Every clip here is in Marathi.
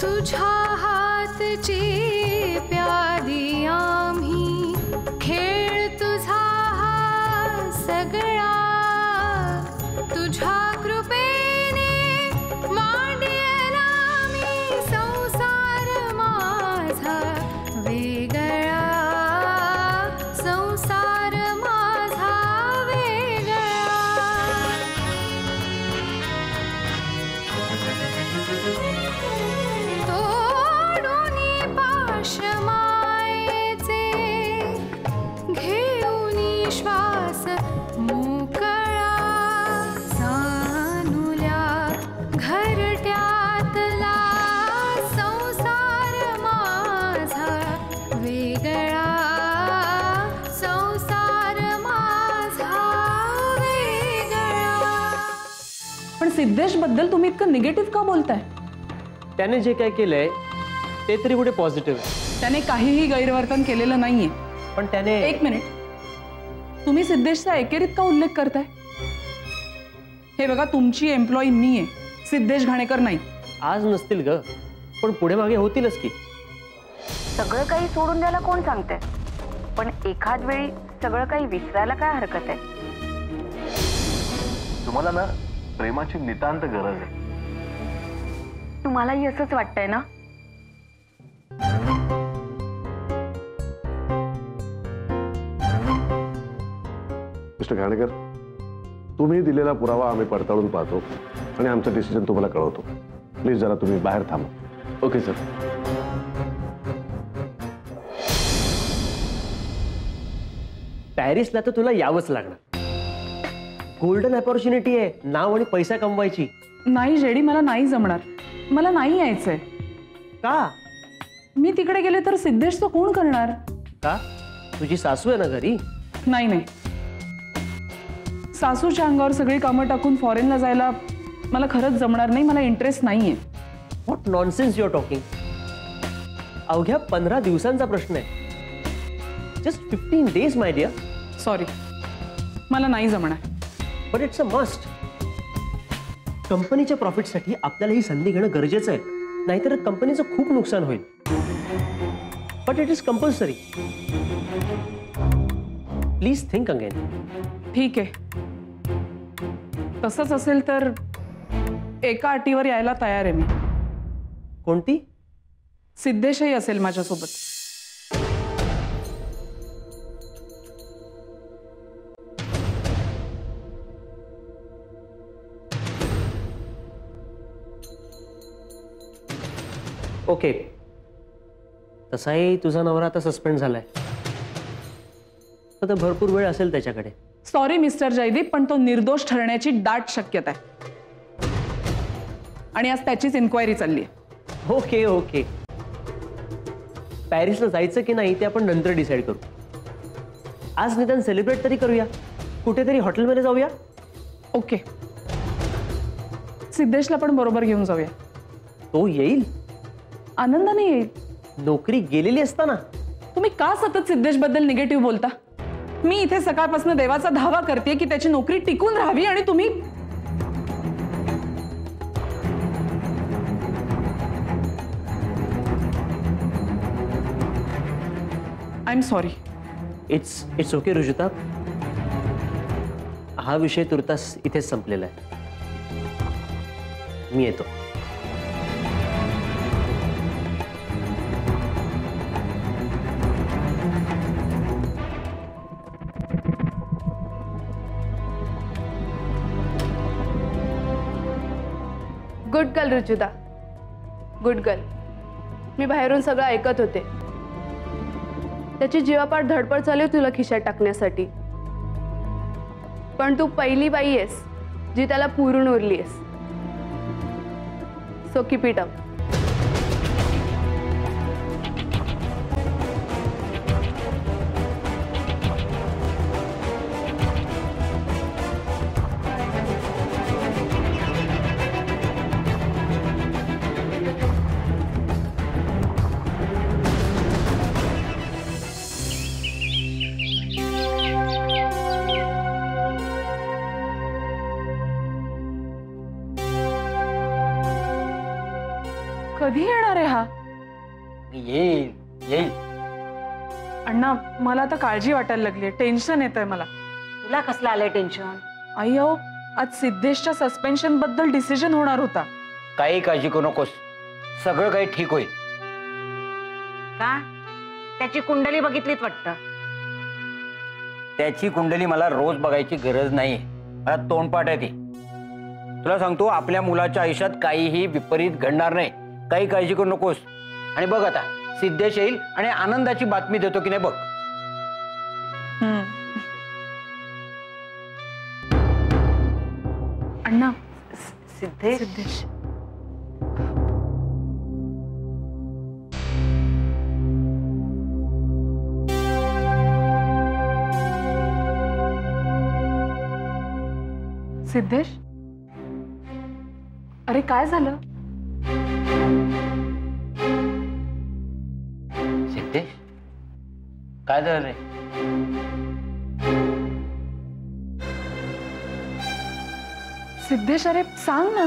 तुझ्या हातची प्यादी आम्ही खेळ तुझा हा सगळा तुझ्या कृपेने मांडला मी संसार माझा वेगळा संसार माझा वेगळा तोडून पाश मायेचे घेऊन श्वास मोकळा सानुल्या घरट्यातला संसार माझा वेगळा संसार माझा वेगळा। पण सिद्धेश बद्दल तुम्ही इतकं निगेटिव्ह का बोलताय? त्याने जे काय केलंय ते तरी कुठे पॉझिटिव्ह आहे? त्याने काहीही गैरवर्तन केलेलं नाहीये। पण त्याने एक मिनिट, तुम्ही सिद्धेशचा एकेरीत का उल्लेख करताय? हे बघा, तुमची एम्प्लॉई मी आहे, सिद्धेश घाणेकर नाही। आज नसतील ग, पण पुढे मागे होतीलच की। सगळं काही सोडून द्यायला कोण सांगते, पण एखाद वेळी सगळं काही विसरायला काय हरकत आहे? तुम्हाला ना प्रेमाची नितांत गरज आहे। तुम्हालाही असंच वाटतंय ना? मिस्टर घाणेकर, तुम्ही दिलेला पुरावा आम्ही पडताळून पाहतो आणि आमचं डिसिजन तुम्हाला कळवतो। प्लीज जरा तुम्ही बाहेर थांबा। Okay sir. पॅरिसला तर तुला यावंच लागणार। गोल्डन अपॉर्च्युनिटी आहे, नाव आणि पैसा कमवायची। नाही जेडी, मला नाही जमणार, मला नाही यायचंय। का? मी तिकडे गेले तर सिद्धेशचं कोण करणार? का? तुझी सासू आहे ना घरी? नाही नाही, सासूच्या अंगावर सगळी कामं टाकून फॉरेनला जायला मला खरंच जमणार नाही, मला इंटरेस्ट नाहीये। What nonsense you are talking? अवघ्या 15 दिवसांचा प्रश्न आहे। Just 15 days my dear. Sorry, मला नाही जमणार। But it's a must. कंपनीच्या प्रॉफिटसाठी आपल्याला ही संधी घेणं गरजेचं आहे, नाहीतर कंपनीचं खूप नुकसान होईल। But it is compulsory. Please think again. ठीक आहे, तसंच असेल तर एका अटीवर यायला तयार आहे मी। कोणती? सिद्धेशही असेल माझ्यासोबत। ओके, तसाही तुझा नवरा आता सस्पेंड झालाय, आता भरपूर वेळ असेल त्याच्याकडे। सॉरी मिस्टर जयदीप, पण तो निर्दोष ठरण्याची दाट शक्यता आहे आणि आज त्याचीच इन्क्वायरी चालली आहे। ओके ओके, पॅरिसला जायचं की नाही ते आपण नंतर डिसाईड करू। आज निदान सेलिब्रेट तरी करूया, कुठेतरी हॉटेलमध्ये जाऊया। ओके, सिद्धेशला पण बरोबर घेऊन जाऊया। तो येईल? आनंदाने येईल। नोकरी गेलेली असताना तुम्ही का सतत सिद्धेश बद्दल निगेटिव्ह बोलता? मी इथे सकाळपासून देवाचा धावा करते की त्याची नोकरी टिकून राहावी आणि तुम्ही I am sorry. It's okay Rujuta, हा विषय तुर्तास इथेच संपलेला आहे। मी येतो। Good girl Rujuta, good girl. मी बाहेरून सगळं ऐकत होते। त्याची जीवापाड धडपड चालू आहे तुला खिशात टाकण्यासाठी, पण तू पहिली बाई आहेस जी त्याला पुरून उरली आहेस। So keep it up. कधी येणार आहे हा? येईल येईल. अण्णा मला आता काळजी वाटायला लागली, टेन्शन येतंय मला. तुला कसलं आलंय टेन्शन? आई अहो, आज सिद्धेशच्या सस्पेन्शन बद्दल डिसिजन होणार होता. काही काळजी करू नकोस, सगळं काही ठीक होईल. का? त्याची कुंडली बघितलीत वाटतं. त्याची कुंडली मला रोज बघायची गरज नाही, मला तोंडपाठ आहे ती. तुला सांगतो, आपल्या मुलाच्या आयुष्यात काहीही विपरीत घडणार नाही, काही काळजी करू नकोस. आणि बघ आता सिद्धेश येईल आणि आनंदाची बातमी देतो की नाही बघ. अण्णा सिद्धेश सिद्धेश सिद्धेश, अरे काय झालं? सिद्धेश काय झालं रे? सिद्धेश अरे सांग ना.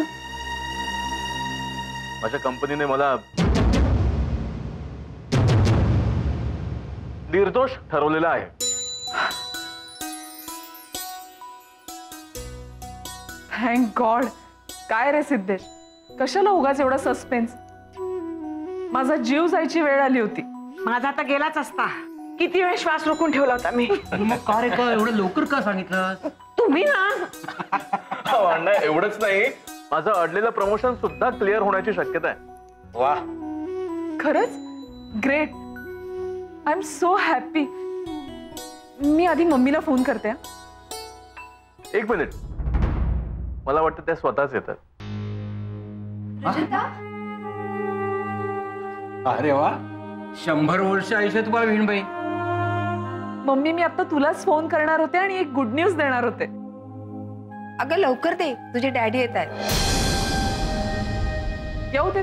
माझ्या कंपनीने मला निर्दोष ठरवलेला आहे. Thank God. काय रे सिद्धेश, कशाला उगाच एवढा सस्पेन्स? माझा जीव जायची वेळ आली होती. माझा आता गेलाच असता. किती वेळ श्वास रोखून ठेवला होता मी. मग का रे, का एवढं लवकर का सांगितलं? तुम्ही ना अण्णा एवढंच नाही, माझं अडलेलं प्रमोशन सुद्धा क्लिअर होण्याची शक्यता आहे. वा, खरंच great. I am so happy. मी आधी मम्मीला फोन करते हा. एक मिनिट, मला वाटतं त्या स्वतःच येतात. अरे वा, 100 वर्ष आयुष्य तुम्हाला विणबाई. मम्मी मी आता तुलाच फोन करणार होते आणि एक गुड न्यूज देणार होते. अगं लवकर दे, तुझे डॅडी येत आहेत. येऊ दे,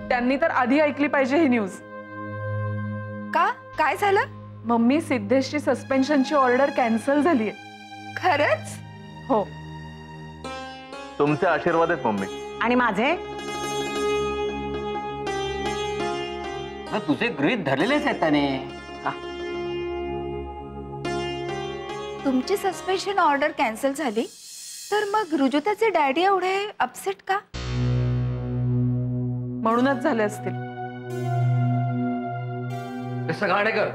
त्यांनी तर आधी ऐकली पाहिजे ही न्यूज. का? काय झालं? मम्मी, सिद्धेशची सस्पेन्शनची ऑर्डर कॅन्सल झालीये. खरंच? हो. तुमचे आशीर्वाद आहेत मम्मी. आणि माझे तुझे गृहीत धरलेलेच आहेत त्याने. तुमची सस्पेन्शन ऑर्डर कॅन्सल झाली तर मग रुजुताचे डॅडी एवढे अपसेट का? म्हणूनच झाले असतील. मिस्टर घाणेकर,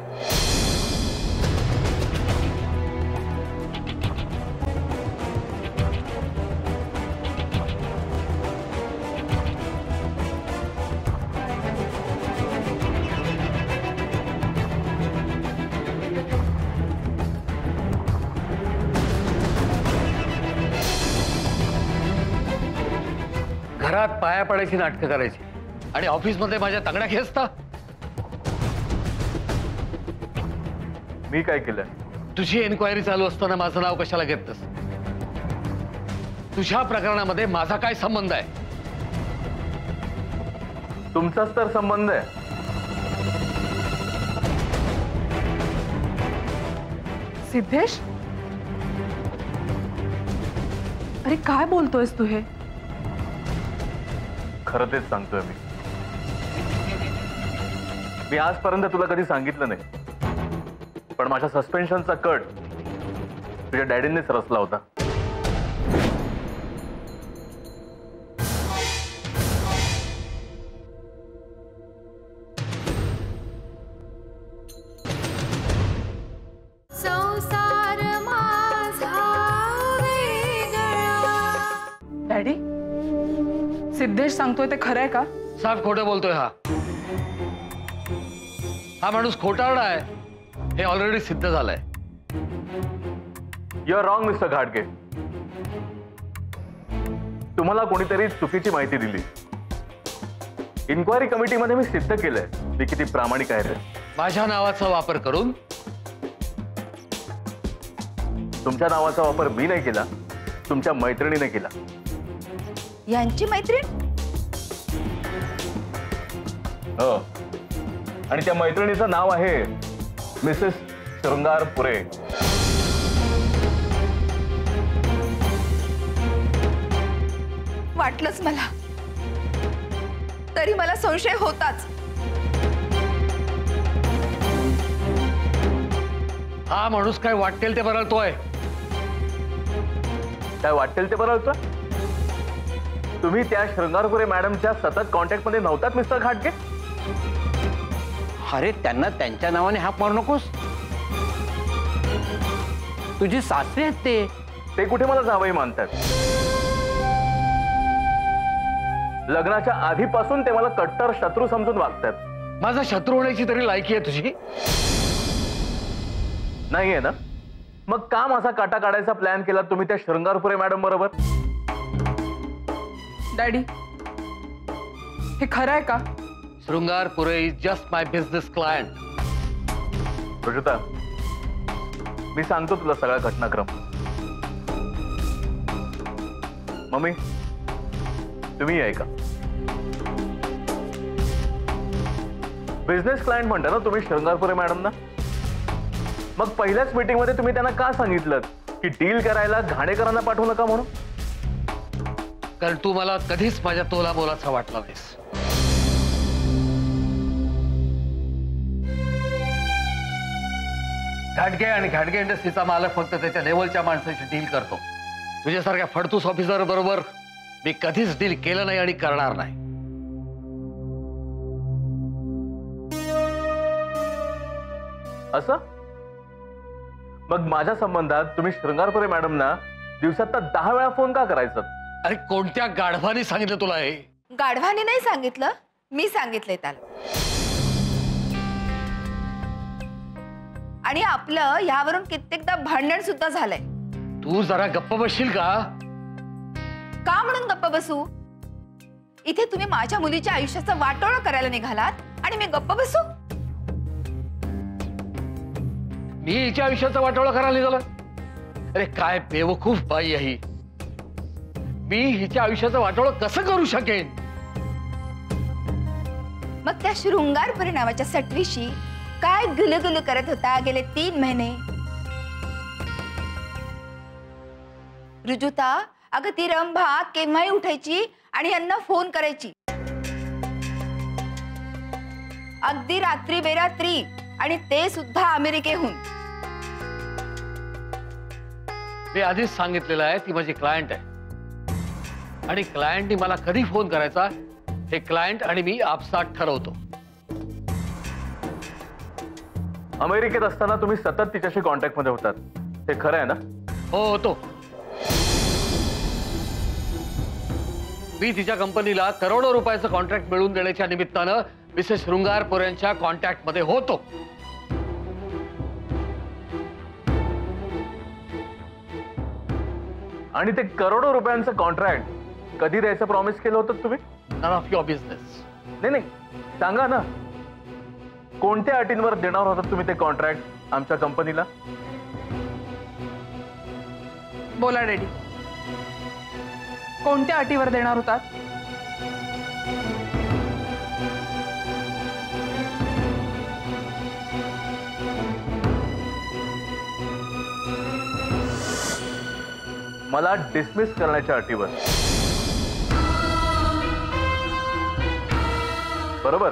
घरात पाया पडायची नाटकं करायची आणि ऑफिसमध्ये माझ्या तंगड्या खेचता. मी काय केलंय? तुझी एन्क्वायरी चालू असताना माझं नाव कशाला घेतलंस? तुझ्या प्रकरणामध्ये माझा काय संबंध आहे? तुमचाच तर संबंध आहे. सिद्धेश, अरे काय बोलतोयस तू हे? खरं तेच सांगतोय मी. मी आजपर्यंत तुला कधी सांगितलं नाही, पण माझ्या सस्पेन्शनचा कट तुझ्या डॅडींनीच रचला होता. डॅडी, सिद्धेश सांगतोय ते खरंय का? साफ खोटं बोलतोय हा. हा माणूस खोटारडा आहे हे ऑलरेडी सिद्ध झालंय. यू आर रॉंग मिस्टर घाटगे. तुम्हाला कोणीतरी चुकीची माहिती दिली. इन्क्वायरी कमिटीमध्ये मी सिद्ध केलंय मी किती प्रामाणिक आहे. माझ्या नावाचा वापर करून तुमच्या नावाचा वापर मी नाही केला, तुमच्या मैत्रिणीने केला. यांची मैत्रीण? हो, आणि त्या मैत्रिणीचं नाव आहे मिसेस शृंगार पुरे. वाटलंच मला. तरी मला संशय होताच. हा माणूस काय वाटेल ते बरळतोय. काय वाटेल ते बरळतोय? तुम्ही त्या शृंगारपुरे मॅडमच्या सतत कॉन्टॅक्ट मध्ये नव्हतात मिस्टर घाटगे? अरे त्यांना त्यांच्या नावाने हाक मारू नकोस. तुझी सासरे आहेत ते कुठे मला जावई मानतात? लग्नाच्या आधीपासून ते मला कट्टर शत्रू समजून वागतात. माझा शत्रू होण्याची तरी लायकी आहे तुझी? नाहीये ना? मग का माझा काटा काढायचा प्लॅन केला तुम्ही त्या शृंगारपुरे मॅडम बरोबर? डॅडी, हे खरं आहे का? Shringarpure is just my business client. Rujuta, मी सांगतो तुला सगळा घटनाक्रम. मम्मी, तुम्ही ऐका. बिझनेस क्लायंट म्हणता ना तुम्ही शृंगारपुरे मॅडमना? मग पहिल्याच मीटिंग मध्ये तुम्ही त्यांना का सांगितलं की डील करायला घाणेकरांना पाठवू नका म्हणून? कारण तू मला कधीच माझ्या तोला बोलाचा वाटला नाहीस. घाटगे आणि घाटगे इंडस्ट्रीचा मालक फक्त त्याच्या लेवलच्या माणसाची डील करतो. तुझ्यासारख्या फडतूस ऑफिसर बरोबर मी कधीच डील केलं नाही आणि करणार नाही. असं? मग माझ्या संबंधात तुम्ही शृंगारपुरे मॅडमना दिवसात 10 वेळा फोन का करायचं? अरे कोणत्या गाढवानी सांगितलं तुला हे? गाढवाने नाही सांगितलं, मी सांगितलंय त्याला. आणि आपलं यावरून कित्येकदा भांडण सुद्धा झालंय. तू जरा गप्प बसशील का? का म्हणून गप्प बसू? इथे तुम्ही माझ्या मुलीच्या आयुष्याचं वाटोळं करायला निघालात आणि मी गप्प बसू? मी हिच्या आयुष्याचा वाटोळा करायला निघाला? अरे काय बेवकूफ बाई आहे. मी हिच्या आयुष्याचं वाटोळं कसं करू शकेन? मग त्या शृंगारपुरी नावाच्या सटवीशी काय गुलगुलू करत होता गेले 3 महिने? रुजुता, अगं ती रंभा केव्हाही उठायची आणि यांना फोन करायची, अगदी रात्री बेरात्री, आणि ते सुद्धा अमेरिकेहून. मी आधीच सांगितलेलं आहे ती माझी क्लायंट आहे आणि क्लायंटनी मला कधी फोन करायचा हे क्लायंट आणि मी आपसात ठरवतो. अमेरिकेत असताना तुम्ही सतत तिच्याशी कॉन्टॅक्ट मध्ये होतात, हे खरं आहे ना? हो, होतो. मी तिच्या कंपनीला करोडो रुपयाचं कॉन्ट्रॅक्ट मिळवून देण्याच्या निमित्तानं मिसेस शृंगारपुरेंच्या कॉन्टॅक्ट मध्ये होतो. आणि ते करोडो रुपयांचं कॉन्ट्रॅक्ट कधी द्यायचं प्रॉमिस केलं होतं तुम्ही? None of your business. नाही, सांगा ना, कोणत्या अटींवर देणार होता तुम्ही ते कॉन्ट्रॅक्ट आमच्या कंपनीला? बोला डॅडी, कोणत्या अटीवर देणार होतात? मला डिसमिस करण्याच्या अटीवर. बरोबर?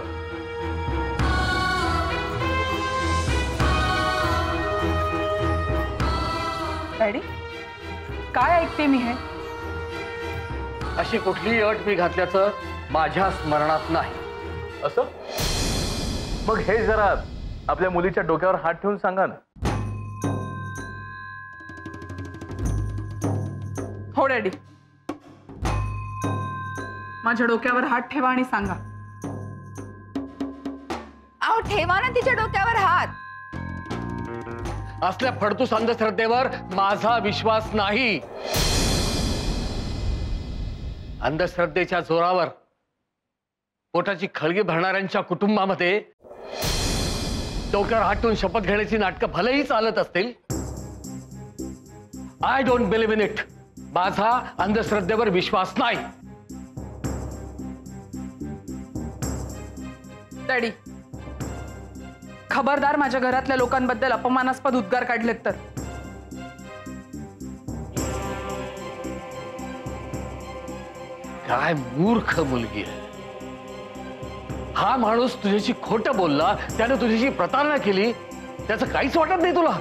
डॅडी, काय ऐकते मी हे? अशी कुठलीही अट मी घातल्याचं माझ्या स्मरणात नाही. असं? मग हे जरा आपल्या मुलीच्या डोक्यावर हात ठेवून सांगा ना. हो डॅडी, माझ्या डोक्यावर हात ठेवा आणि सांगा. अहो ठेवा ना तिच्या डोक्यावर हात. असल्या फडतूस अंधश्रद्धेवर माझा विश्वास नाही. अंधश्रद्धेच्या जोरावर पोटाची खळगी भरणाऱ्यांच्या कुटुंबामध्ये डोक्यावर हात ठेवून शपथ घेण्याची नाटकं भलेही चालत असतील. I don't believe in it. माझा अंधश्रद्धेवर विश्वास नाही. डॅडी, खबरदार माझ्या घरातल्या लोकांबद्दल अपमानास्पद उद्गार काढलेत तर. काय मूर्ख मुलगी आहे. हा माणूस तुझ्याशी खोटं बोलला, त्याने तुझ्याशी प्रतारणा केली, त्याचं काहीच वाटत नाही तुला?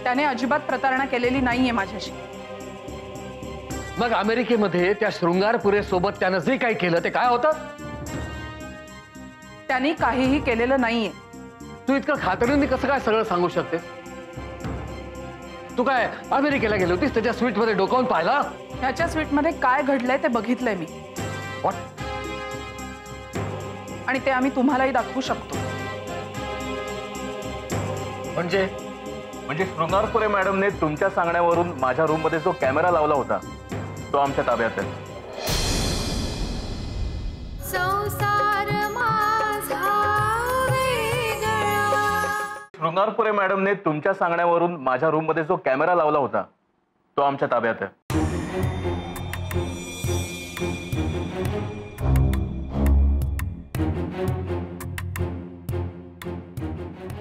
त्याने अजिबात प्रतारणा केलेली नाहीये माझ्याशी. मग अमेरिकेमध्ये त्या शृंगारपुरे सोबत त्यानं जे काही केलं ते काय होतं? त्यांनी काहीही केलेलं नाहीये. तू इतकं खात्रीने कसं काय सगळं सांगू शकते? तू काय अमेरिकेला गेली होतीस, त्याच्या स्वीटमध्ये डोकावून पाहिला? ह्याच्या स्वीटमध्ये काय घडलंय ते बघितलंय मी. What? आणि ते आम्ही तुम्हालाही दाखवू शकतो. म्हणजे शृंगारपुरे मॅडमने तुमच्या सांगण्यावरून माझ्या रूम मध्ये जो कॅमेरा लावला होता तो आमच्या ताब्यात आहे. शृंगारपुरे मॅडमने तुमच्या सांगण्यावरून माझ्या रूम मध्ये जो कॅमेरा लावला होता तो आमच्या ताब्यात आहे.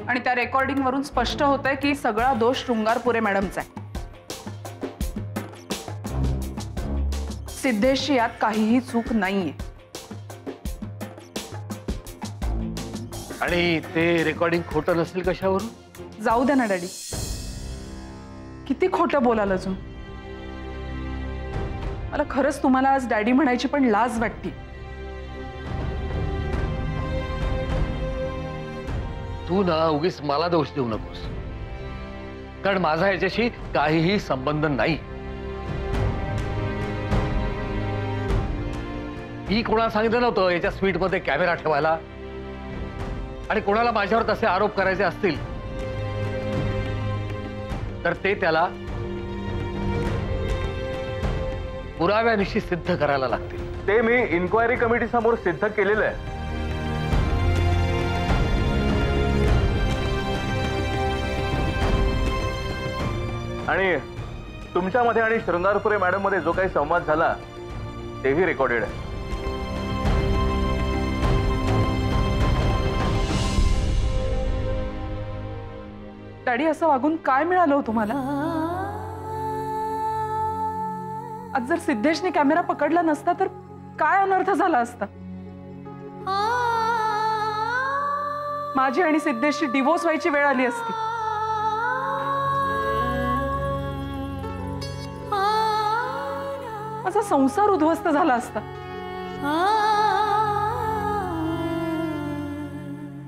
आणि त्या रेकॉर्डिंग वरून स्पष्ट होतंय की सगळा दोष शृंगारपुरे मॅडमचा आहे. सिद्धेशची यात काहीही चूक नाहीये. आणि ते रेकॉर्डिंग खोटं नसेल कशावरून? जाऊ द्या ना डॅडी, किती खोटं बोलाल अजून. मला खरंच तुम्हाला आज डॅडी म्हणायची पण लाज वाटते. तू ना उगीच मला दोष देऊ नकोस, कारण माझा याच्याशी काहीही संबंध नाही. मी कोणाला सांगितलं नव्हतं याच्या स्वीटमध्ये कॅमेरा ठेवायला. आणि कोणाला माझ्यावर तसे आरोप करायचे असतील तर ते त्याला पुराव्यानिशी सिद्ध करायला लागतील. ते मी इन्क्वायरी कमिटी समोर सिद्ध केलेलं आहे. आणि तुमच्यामध्ये आणि शृंगारपुरे मॅडम मध्ये जो काही संवाद झाला तेही रेकॉर्डेड आहे. डॅडी, असं वागून काय मिळालं हो तुम्हाला? आज जर सिद्धेशने कॅमेरा पकडला नसता तर काय अनर्थ झाला असता? माझी आणि सिद्धेशची डिवोर्स व्हायची वेळ आली असती. माझा संसार उद्ध्वस्त झाला असता.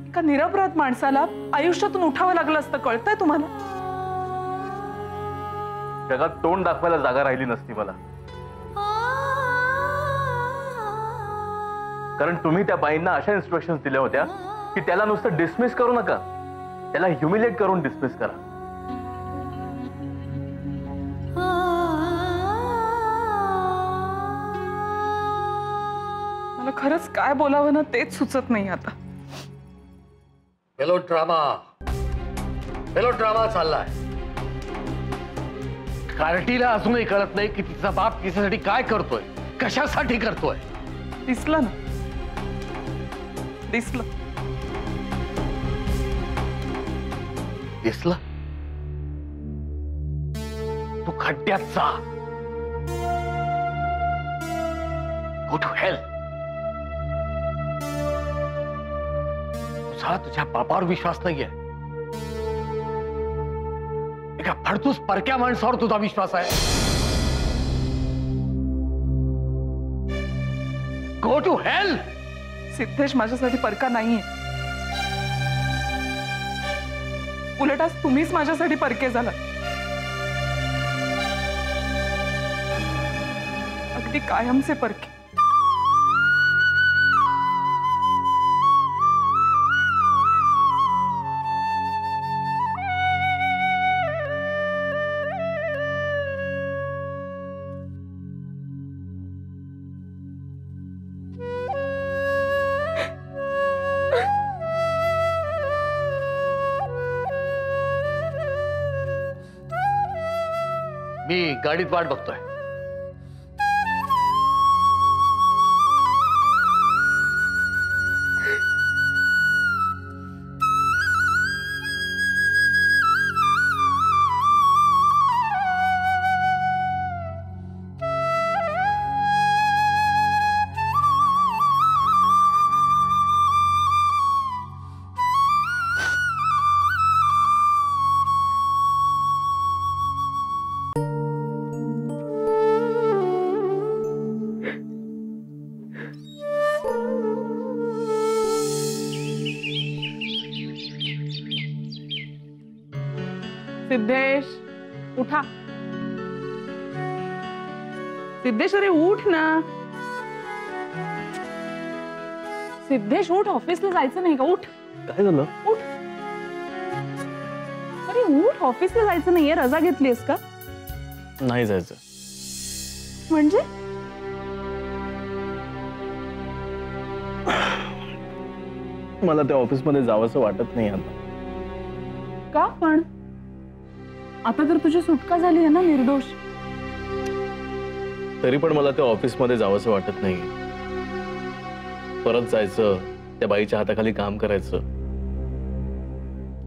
एका निरपराध माणसाला आयुष्यातून उठावं लागलं असतं, कळतंय तुम्हाला? जगात तोंड दाखवायला जागा राहिली नसती मला. कारण तुम्ही त्या बाईंना अशा इन्स्ट्रक्शन्स दिल्या होत्या की त्याला नुसतं डिसमिस करू नका, त्याला ह्युमिलेट करून डिसमिस करा. मला खरंच काय बोलावं ना तेच सुचत नाही आता. मेलो ड्रामा चाललाय. कार्टीला अजूनही कळत नाही की तिचा बाप तिच्यासाठी काय करतोय, कशासाठी करतोय. दिसलं ना, दिसलं. दिसलं? तू खड्ड्यात जा. Go to hell. तुझ्या बापावर विश्वास नाहीये, एका फडतूस परक्या माणसावर तुझा विश्वास आहे. गो टू हेल. सिद्धेश माझ्यासाठी परका नाहीये. उलट आज तुम्हीच माझ्यासाठी परके झाला. अगदी कायमचे परके. मी गाडीत वाट बघतोय. सिद्धेश उठा. सिद्धेश अरे उठ ना. सिद्धेश उठ, ऑफिसला जायचं नाही का? उठ. काय झालं? उठ. अरे उठ, ऑफिसला जायचं नाहीये, रजा घेतलीस का? नाही जायचं. म्हणजे मला त्या ऑफिसमध्ये जावंसं वाटत नाही आता. का पण? आता तर तुझी सुटका झाली आहे ना निर्दोष. तरी पण मला त्या ऑफिसमध्ये जावंसं वाटत नाही. परत जायचं, त्या बाईच्या हाताखाली काम करायचं.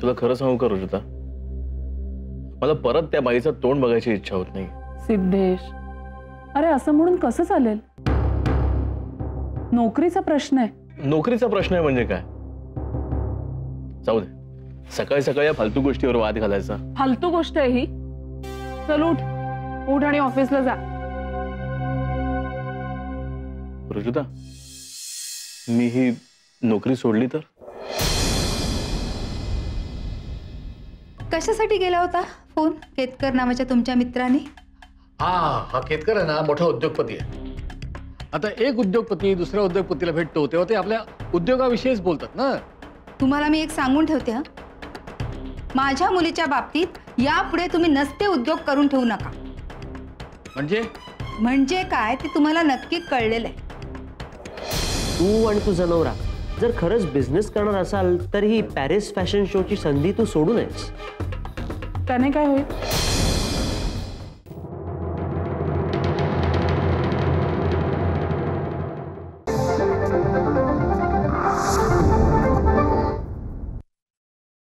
तुला खरं सांगू का रुजुता, मला परत त्या बाईचं तोंड बघायची इच्छा होत नाही. सिद्धेश अरे असं म्हणून कसं चालेल? नोकरीचा प्रश्न आहे. नोकरीचा प्रश्न आहे म्हणजे काय? जाऊ दे, सकाळी सकाळी या फालतू गोष्टीवर वाद घालायचा. फालतू गोष्ट आहे ही. चल उठ, उठ आणि ऑफिसला जा. रुजुता, मी ही नोकरी सोडली तर? कशासाठी गेला होता फोन केतकर नावाच्या तुमच्या मित्राने? हा केतकर आहे ना, मोठा उद्योगपती आहे. आता एक उद्योगपती दुसऱ्या उद्योगपतीला भेटतो तेव्हा ते आपल्या उद्योगाविषयीच बोलतात ना. तुम्हाला मी एक सांगून ठेवते हा, माझ्या मुलीच्या बाबतीत यापुढे तुम्ही नसते उद्योग करून ठेवू नका. म्हणजे काय ते तुम्हाला नक्की कळलेलं आहे. तू आणि तुझा नवरा जर खरंच बिझनेस करणार असाल तर ही पॅरिस फॅशन शोची संधी तू सोडू नयेस. त्याने काय होईल?